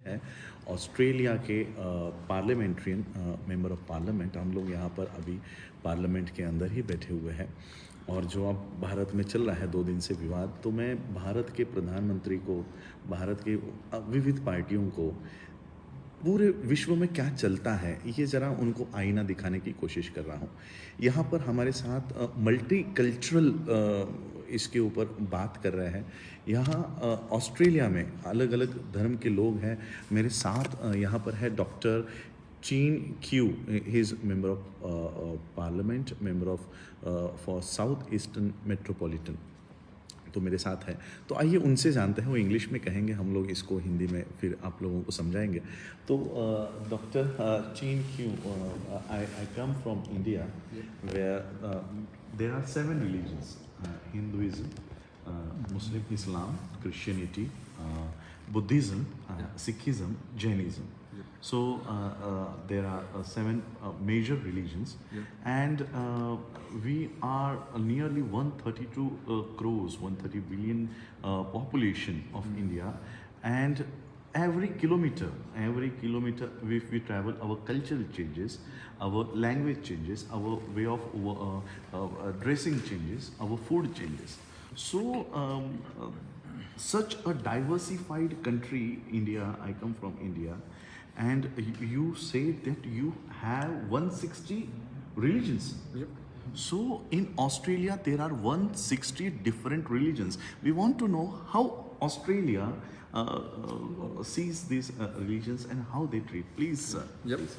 है ऑस्ट्रेलिया के parliamentarian member of parliament. हम लोग यहाँ पर अभी पार्लियामेंट के अंदर ही बैठे हुए हैं और जो अब भारत में चल रहा है 2 दिन से विवाद, तो मैं भारत के प्रधानमंत्री को, भारत के विविध पार्टियों को, पूरे विश्व में क्या चलता है ये ज़रा उनको आईना दिखाने की कोशिश कर रहा हूँ। यहाँ पर हमारे साथ मल्टी कल्चरल इसके ऊपर बात कर रहे हैं। यहाँ ऑस्ट्रेलिया में अलग अलग धर्म के लोग हैं। मेरे साथ यहाँ पर है डॉक्टर चीन Q, he is member of parliament, member of for south eastern metropolitan, तो मेरे साथ है। तो आइए उनसे जानते हैं, वो इंग्लिश में कहेंगे, हम लोग इसको हिंदी में फिर आप लोगों को समझाएंगे। तो डॉक्टर चीन क्यू, I come from India where there are 7 religions: Hinduism, Muslim, Islam, Christianity, Buddhism, Sikhism, Jainism. So there are 7 major religions, and we are nearly 132 crores, 130 billion population of India, and every kilometer if we travel, our culture changes, our language changes, our way of dressing changes, our food changes. So such a diversified country, India, I come from India, and you say that you have 160 religions. Yep. So in Australia there are 160 different religions. We want to know how Australia sees these religions and how they treat. Please, sir. Yep. Please.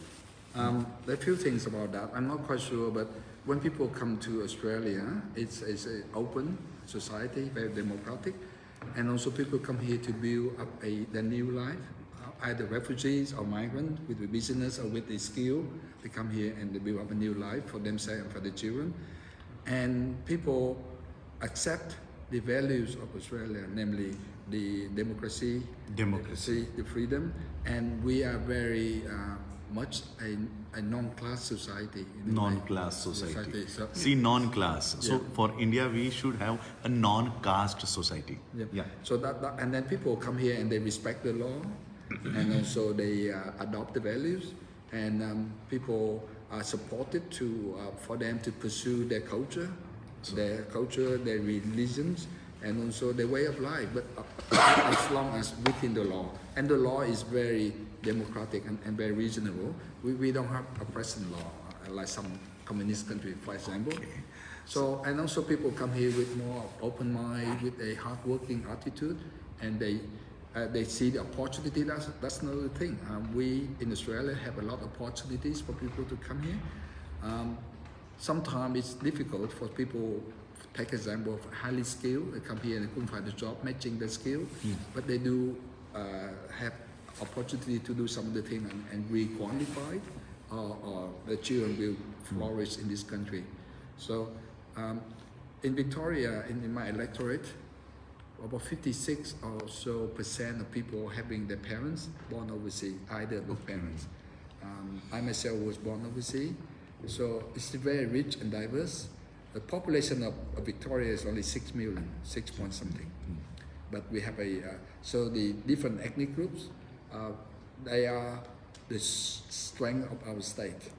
There are few things about that. I'm not quite sure, but when people come to Australia, it's an open society, very democratic, and also people come here to build up their new life, either refugees or migrants with the business or with the skill. They come here and they build up a new life for themselves and for their children. And people accept the values of Australia, namely the democracy, the freedom, and we are very much a non-class society. Non-class society. So, see, non-class. So Yeah. for India, we should have a non-caste society. Yeah. So and then people come here and they respect the law, and also they adopt the values, and people are supported to for them to pursue their culture, their religions, and also their way of life. But as long as within the law, and the law is very democratic and very reasonable. We don't have a present law like some communist country, for example. Okay. So, and also people come here with more open mind, with a hardworking attitude, and they see the opportunity. That's another thing. We in Australia have a lot of opportunities for people to come here. Sometimes it's difficult for people. Take example of highly skilled. They come here and they couldn't find a job matching their skill, but they do have opportunity to do some of the things and we qualify, or the children will flourish in this country. So in Victoria, in my electorate, about 56 or so % of people having their parents born overseas, either of the parents. I myself was born overseas, so it's very rich and diverse. The population of Victoria is only 6 million, 6 point something. But we have so the different ethnic groups, they are the strength of our state.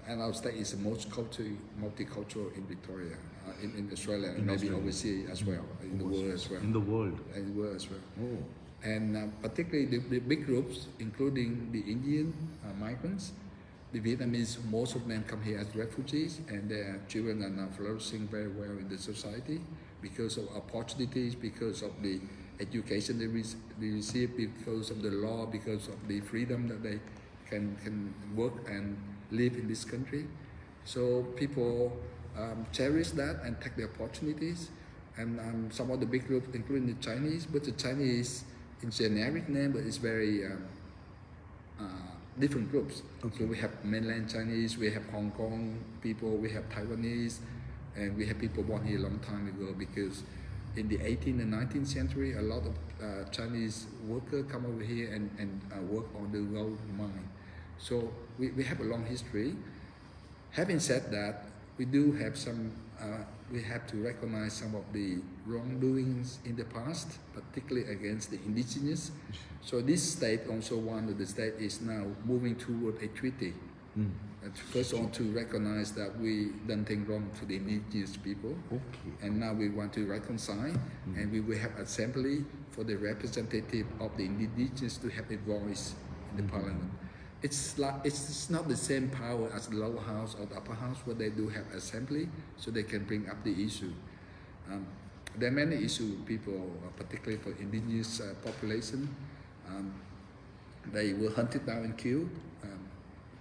And our state is the most multicultural in Victoria, in Australia, and maybe overseas as well, in the world as well. In the world? In the world as well. Oh. And particularly the big groups, including the Indian migrants, the Vietnamese, most of them come here as refugees, and their children are now flourishing very well in the society because of opportunities, because of the education they receive, because of the law, because of the freedom that they can work and live in this country. So people cherish that and take the opportunities. And some of the big groups, including the Chinese, but the Chinese in generic name, but it's very different groups. Okay. So we have mainland Chinese, we have Hong Kong people, we have Taiwanese, and we have people born here a long time ago, because in the 18th and 19th century, a lot of Chinese workers come over here and work on the gold mine. So we have a long history. Having said that, we do have some, we have to recognize some of the wrongdoings in the past, particularly against the indigenous. So this state, also one of the state, is now moving toward a treaty. First on to recognize that we done things wrong to the indigenous people, and now we want to reconcile, and we will have assembly for the representative of the indigenous to have a voice in the parliament. It's not the same power as the lower house or the upper house, where they do have assembly, so they can bring up the issue. There are many issues, people, particularly for indigenous population. They were hunted down and killed.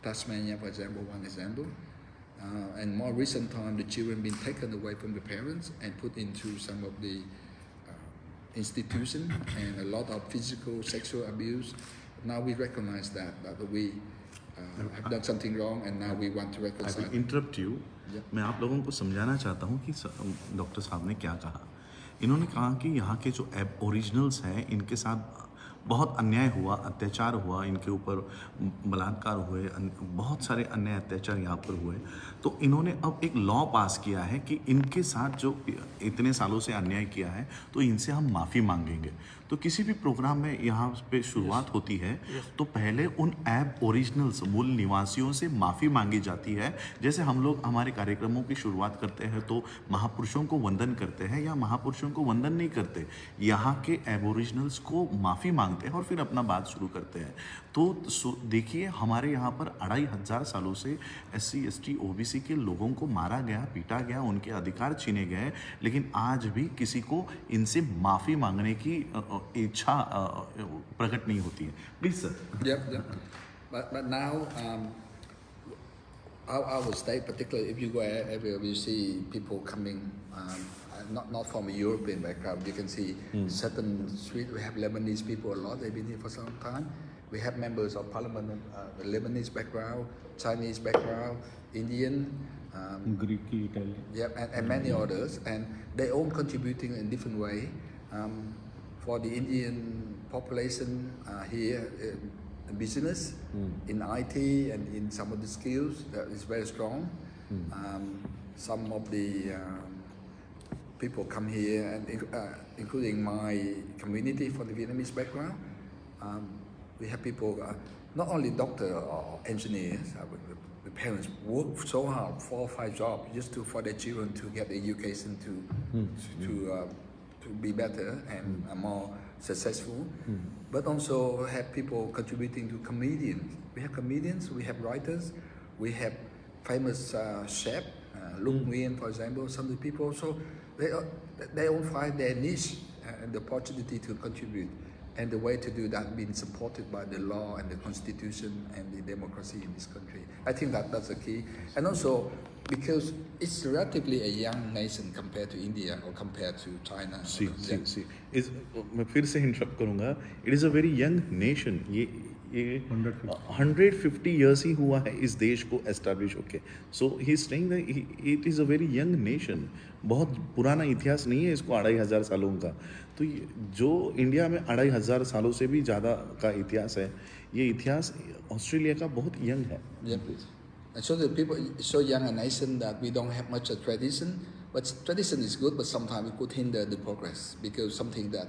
Tasmania, for example, one example. And more recent time, the children been taken away from the parents and put into some of the institutions, and a lot of physical, sexual abuse. Now we recognize that we have done something wrong, and now we want to reconcile. I will interrupt you. मैं आप लोगों को समझाना चाहता हूँ कि doctor साहब ने क्या कहा. इन्होंने कहा कि यहाँ के जो ओरिजिनल्स हैं, इनके साथ बहुत अन्याय हुआ, अत्याचार हुआ, इनके ऊपर बलात्कार हुए, बहुत सारे अन्य अत्याचार यहाँ पर हुए. तो इन्होंने अब एक लॉ पास किया है कि इनके साथ जो इतने सालों से अन्याय किया है, तो इनसे हम माफ़ी मांगेंगे. तो किसी भी प्रोग्राम में यहाँ पे शुरुआत होती है, तो पहले उन ऐब ओरिजिनल्स, मूल निवासियों से माफ़ी मांगी जाती है. जैसे हम लोग हमारे कार्यक्रमों की शुरुआत करते हैं तो महापुरुषों को वंदन करते हैं, या महापुरुषों को वंदन नहीं करते, यहाँ के ऐब ओरिजिनल्स को माफ़ी मांगते हैं और फिर अपना बात शुरू करते हैं. तो देखिए, हमारे यहाँ पर 2500 सालों से SC ST OBC के लोगों को मारा गया, पीटा गया, उनके अधिकार छीने गए, लेकिन आज भी किसी को इनसे माफ़ी मांगने की इच्छा प्रकट नहीं होती है. Please sir. But now our state, particularly if you go everywhere, you see people coming, not from a European background. You can see certain street we have Lebanese people a lot. They've been here for some time. We have members of parliament, Lebanese background, Chinese background, Indian, Greek, Italian. Yeah, and many others, and they all contributing in different way. For the Indian population here, in business, in IT, and in some of the skills, that is very strong. Some of the people come here, and including my community from the Vietnamese background. We have people, not only doctor or engineers. The parents work so hard, 4 or 5 jobs, just for their children to get education to be better and more successful. But also have people contributing to comedians. We have comedians, we have writers, we have famous chef, Luc Nguyen, for example. Some of the people, so they all find their niche and the opportunity to contribute. And the way to do that being supported by the law and the constitution and the democracy in this country. I think that's the key. And also because it's relatively a young nation compared to India or compared to China. See. मैं फिर से interrupt करूँगा. It is a very young nation. ये 150 years ही हुआ है इस देश को establish होके. So he is saying that it is a very young nation. बहुत पुराना इतिहास नहीं है इसको 2500 सालों का. तो जो इंडिया में 2500 सालों से भी ज़्यादा का इतिहास है, ये इतिहास ऑस्ट्रेलिया का बहुत यंग है. Yeah, please. And so the people, so young a nation that we don't have much tradition. But tradition is good, but sometimes it could hinder the progress because something that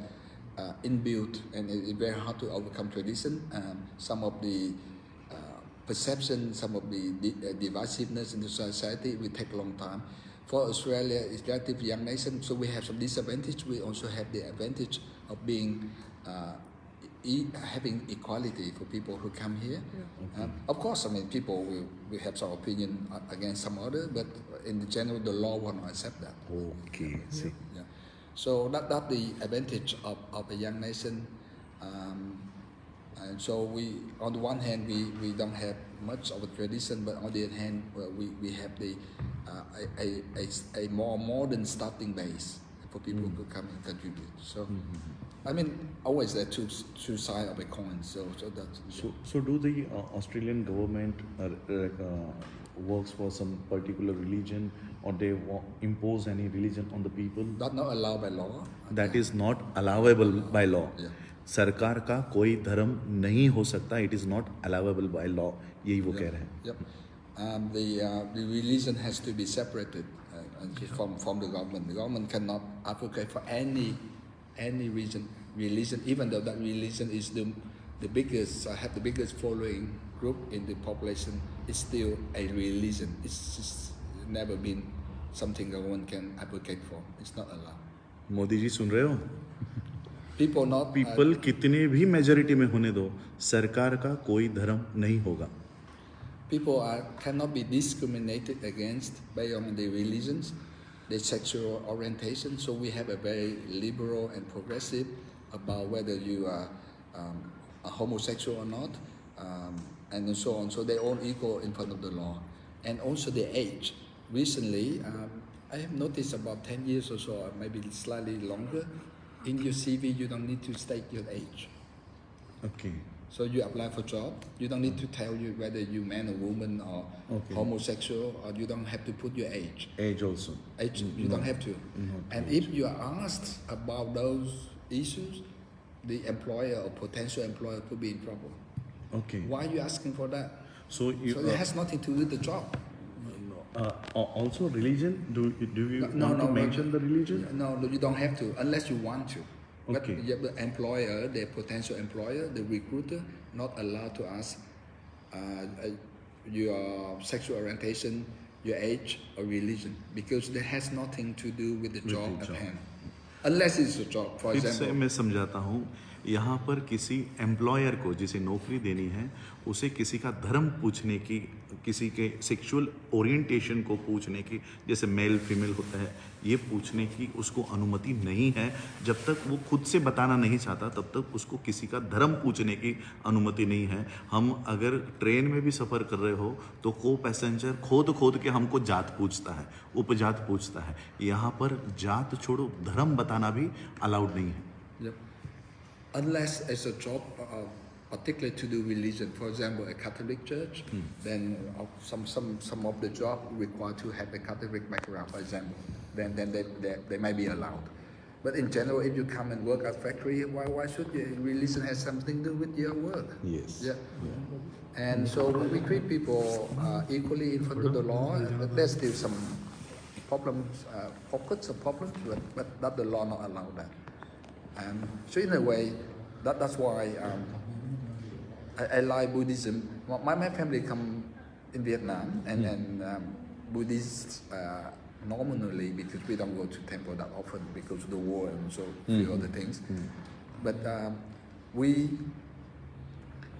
inbuilt and it's very hard to overcome tradition. Some of the perception, some of the divisiveness in the society will take a long time. For Australia, it's a relatively young nation, so we have some disadvantage. We also have the advantage of being having equality for people who come here. Yeah. Of course, I mean, people will have some opinion against some other, but in general, the law will not accept that. Okay, see. Yeah. So that's the advantage of a young nation. And so we, on the one hand, we don't have much of a tradition, but on the other hand, we have the a more modern starting base for people who come and contribute. So, I mean, always there are two sides of a coin. So do the Australian government works for some particular religion, or they impose any religion on the people? That's not allowed by law. That is not allowable by law. Yeah. सरकार का कोई धर्म नहीं हो सकता. It is not allowable by law. यही वो कह रहे हैं. Yep. The religion has to be separated from the government. The government cannot advocate for any religion, even though that religion is the biggest, have the biggest following group in the population. It's still a religion. It's just never been something government can advocate for. It's not allowed. Modi ji सुन रहे हो? People कितने भी majority में होने दो, सरकार का कोई धर्म नहीं होगा. People cannot be discriminated against based on their religions, their sexual orientation. So we have a very liberal and progressive about whether you are a homosexual or not, and so on. So they're all equal in front of the law. And also the age. Recently, I have noticed about 10 years or so, or maybe slightly longer, in your CV you don't need to state your age. Okay. So you apply for job, you don't need to tell you whether you man or woman or homosexual, or you don't have to put your age. Age also. Age, you don't have to. And if you are asked about those issues, the employer or potential employer could be in trouble. Okay. Why are you asking for that? So it has nothing to do with the job. Also religion, do you want to mention the religion? No, you don't have to, unless you want to. But Okay. the employer, the potential employer, the recruiter, not allowed to ask your sexual orientation, your age, or religion, because that has nothing to do with the job at hand. Unless it's a job, for फिर example. से मैं समझाता हूँ, यहाँ पर किसी employer को जिसे नौकरी देनी है, उसे किसी का धर्म पूछने की, किसी के सेक्सुअल ओरिएंटेशन को पूछने की, जैसे मेल फीमेल होता है, ये पूछने की उसको अनुमति नहीं है. जब तक वो खुद से बताना नहीं चाहता, तब तक उसको किसी का धर्म पूछने की अनुमति नहीं है. हम अगर ट्रेन में भी सफ़र कर रहे हो तो को पैसेंजर खोद के हमको जात पूछता है, उपजात पूछता है. यहाँ पर जात छोड़ो, धर्म बताना भी अलाउड नहीं है. Yep. Unless it's a job particularly to do religion, for example, a Catholic church, then some of the job require to have a Catholic background, for example, then they may be allowed. But in general, if you come and work at factory, why should your religion have something to do with your work? Yes. Yeah. And so we treat people equally in front of the law. There's still some problems, pockets of problems, but that the law not allow that. So in a way, that's why I like Buddhism. My family come in Vietnam, and Buddhists nominally, because we don't go to temple that often because of the war and so few other things. But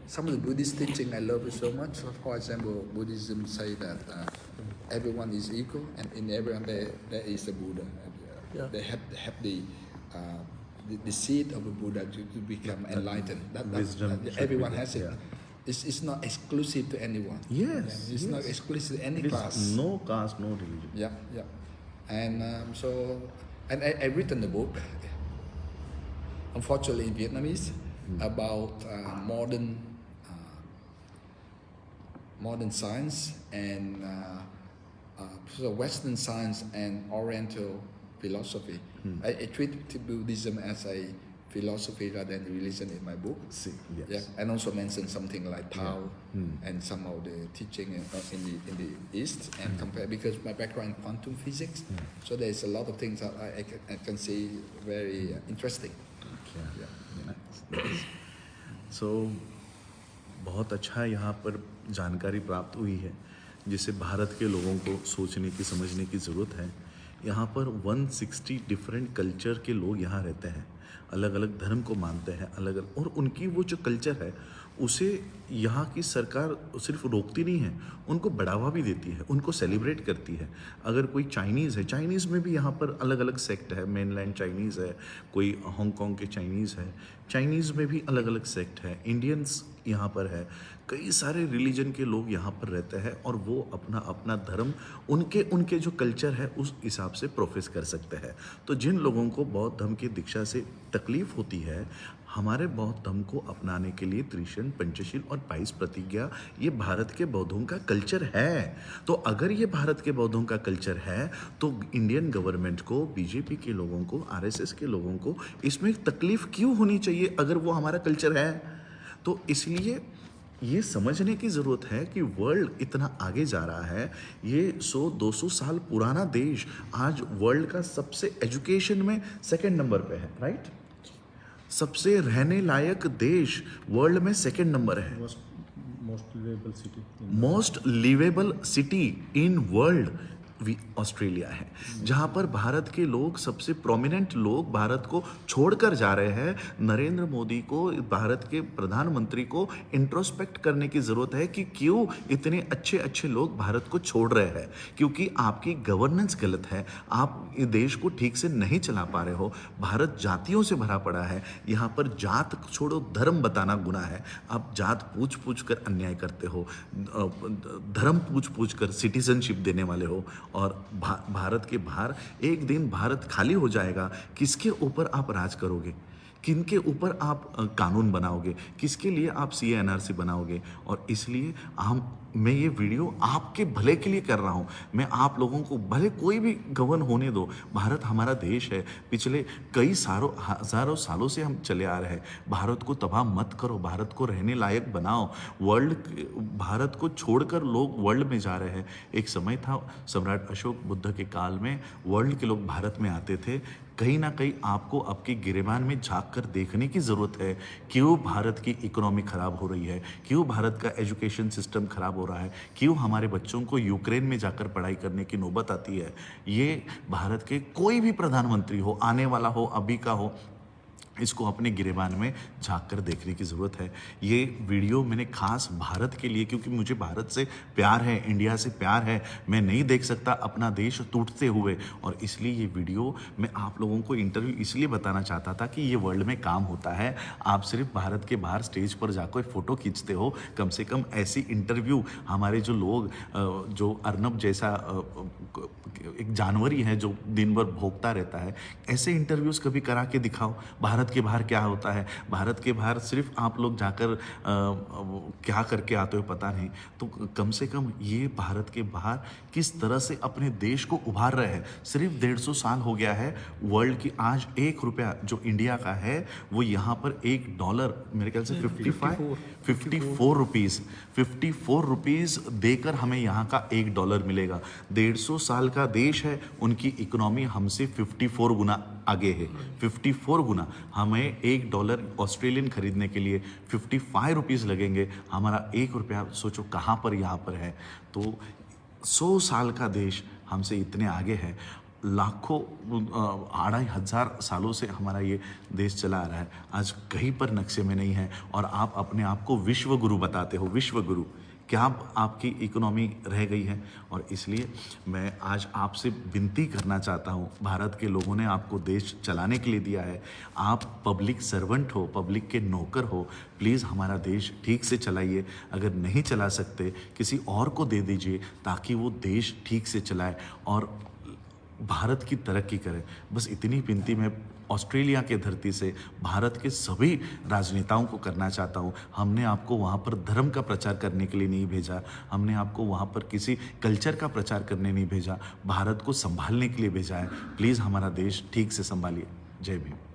some of the Buddhist teaching I love it so much. For example, Buddhism say that everyone is equal, and in everyone there is a Buddha. They have the seed of a Buddha to become enlightened. Wisdom. Everyone has it. It's not exclusive to anyone. Yes. It's not exclusive to any It is class. no caste, no religion. Yeah. And I've written a book, unfortunately in Vietnamese, about modern science and so Western science and Oriental philosophy. I treat Buddhism as a philosophy rather than religion in my book. See, yes. Yeah, and also mention something like Tao and some of the teaching in the East, and compare, because my background in quantum physics, so there's a lot of things that I can see very interesting. Nice. So बहुत अच्छा यहाँ पर जानकारी प्राप्त हुई है, जिससे भारत के लोगों को सोचने की, समझने की ज़रूरत है. यहाँ पर 160 डिफरेंट कल्चर के लोग यहाँ रहते हैं, अलग अलग धर्म को मानते हैं, अलग अलग, और उनकी वो जो कल्चर है उसे यहाँ की सरकार सिर्फ रोकती नहीं है, उनको बढ़ावा भी देती है, उनको सेलिब्रेट करती है. अगर कोई चाइनीज़ है, चाइनीज़ में भी यहाँ पर अलग अलग सेक्ट है, मेनलैंड चाइनीज़ है, कोई हांगकांग के चाइनीज़ है, चाइनीज़ में भी अलग अलग सेक्ट है, इंडियंस यहाँ पर है, कई सारे रिलीजन के लोग यहाँ पर रहते हैं, और वो अपना अपना धर्म, उनके जो कल्चर है उस हिसाब से प्रोफेस कर सकते हैं. तो जिन लोगों को बौद्ध धर्म की दीक्षा से तकलीफ होती है, हमारे बौद्ध धर्म को अपनाने के लिए त्रिशरण, पंचशील और 22 प्रतिज्ञा, ये भारत के बौद्धों का कल्चर है. तो अगर ये भारत के बौद्धों का कल्चर है, तो इंडियन गवर्नमेंट को, बीजेपी के लोगों को, आरएसएस के लोगों को इसमें तकलीफ क्यों होनी चाहिए अगर वो हमारा कल्चर है? तो इसलिए ये समझने की ज़रूरत है कि वर्ल्ड इतना आगे जा रहा है। ये 100-200 साल पुराना देश आज वर्ल्ड का सबसे एजुकेशन में सेकंड नंबर पे है, राइट? सबसे रहने लायक देश वर्ल्ड में सेकंड नंबर है। Most liveable city in world Australia है, जहां पर भारत के लोग, सबसे प्रोमिनेंट लोग भारत को छोड़कर जा रहे हैं। नरेंद्र मोदी को, भारत के प्रधानमंत्री को इंट्रोस्पेक्ट करने की जरूरत है कि क्यों इतने अच्छे अच्छे लोग भारत को छोड़ रहे हैं। क्योंकि आपकी गवर्नेंस गलत है, आप इस देश को ठीक से नहीं चला पा रहे हो। भारत जातियों से भरा पड़ा है, यहाँ पर जात छोड़ो, धर्म बताना गुनाह है। आप जात पूछ पूछ कर अन्याय करते हो, धर्म पूछ पूछ कर सिटीजनशिप देने वाले हो। और भारत के बाहर एक दिन भारत खाली हो जाएगा, किसके ऊपर आप राज करोगे? किनके ऊपर आप कानून बनाओगे? किसके लिए आप CA/NRC बनाओगे? और इसलिए मैं ये वीडियो आपके भले के लिए कर रहा हूँ। मैं आप लोगों को, भले कोई भी गवर्न होने दो, भारत हमारा देश है। पिछले कई हजारों सालों से हम चले आ रहे हैं। भारत को तबाह मत करो, भारत को रहने लायक बनाओ। भारत को छोड़कर लोग वर्ल्ड में जा रहे हैं। एक समय था सम्राट अशोक बुद्ध के काल में वर्ल्ड के लोग भारत में आते थे। कहीं ना कहीं आपको आपके गिरेबान में झांक कर देखने की ज़रूरत है, क्यों भारत की इकोनॉमी ख़राब हो रही है, क्यों भारत का एजुकेशन सिस्टम ख़राब हो रहा है, क्यों हमारे बच्चों को यूक्रेन में जाकर पढ़ाई करने की नौबत आती है। ये भारत के कोई भी प्रधानमंत्री हो, आने वाला हो, अभी का हो, इसको अपने गिरेबान में झांक कर देखने की ज़रूरत है। ये वीडियो मैंने खास भारत के लिए, क्योंकि मुझे भारत से प्यार है, इंडिया से प्यार है। मैं नहीं देख सकता अपना देश टूटते हुए, और इसलिए ये वीडियो मैं आप लोगों को इंटरव्यू इसलिए बताना चाहता था कि ये वर्ल्ड में काम होता है। आप सिर्फ भारत के बाहर स्टेज पर जाकर फ़ोटो खींचते हो, कम से कम ऐसी इंटरव्यू हमारे जो लोग, जो अर्नब जैसा एक जानवर ही है जो दिन भर भोगता रहता है, ऐसे इंटरव्यूज़ कभी करा के दिखाओ। भारत के बाहर क्या होता है, भारत के बाहर सिर्फ आप लोग जाकर क्या करके आते हो पता नहीं। तो कम से कम ये भारत के बाहर किस तरह से अपने देश को उभार रहे हैं। सिर्फ 150 साल हो गया है वर्ल्ड की। आज ₹1 जो इंडिया का है, वो यहाँ पर $1 मेरे ख्याल से 54 रुपीज़ देकर हमें यहाँ का $1 मिलेगा। 150 साल का देश है, उनकी इकोनॉमी हमसे 54 गुना आगे है। 54 गुना। हमें $1 ऑस्ट्रेलियन खरीदने के लिए 55 रुपीज़ लगेंगे। हमारा ₹1 सोचो कहाँ पर यहाँ पर है। तो 100 साल का देश हमसे इतने आगे है। लाखों 2500 सालों से हमारा ये देश चला आ रहा है, आज कहीं पर नक्शे में नहीं है। और आप अपने आप को विश्व गुरु बताते हो, विश्व गुरु। क्या आपकी इकोनॉमी रह गई है? और इसलिए मैं आज आपसे विनती करना चाहता हूँ, भारत के लोगों ने आपको देश चलाने के लिए दिया है। आप पब्लिक सर्वेंट हो, पब्लिक के नौकर हो। प्लीज़ हमारा देश ठीक से चलाइए। अगर नहीं चला सकते, किसी और को दे दीजिए ताकि वो देश ठीक से चलाए और भारत की तरक्की करे। बस इतनी विनती मैं ऑस्ट्रेलिया के धरती से भारत के सभी राजनेताओं को करना चाहता हूँ। हमने आपको वहाँ पर धर्म का प्रचार करने के लिए नहीं भेजा, हमने आपको वहाँ पर किसी कल्चर का प्रचार करने नहीं भेजा, भारत को संभालने के लिए भेजा है। प्लीज़ हमारा देश ठीक से संभालिए। जय भीम।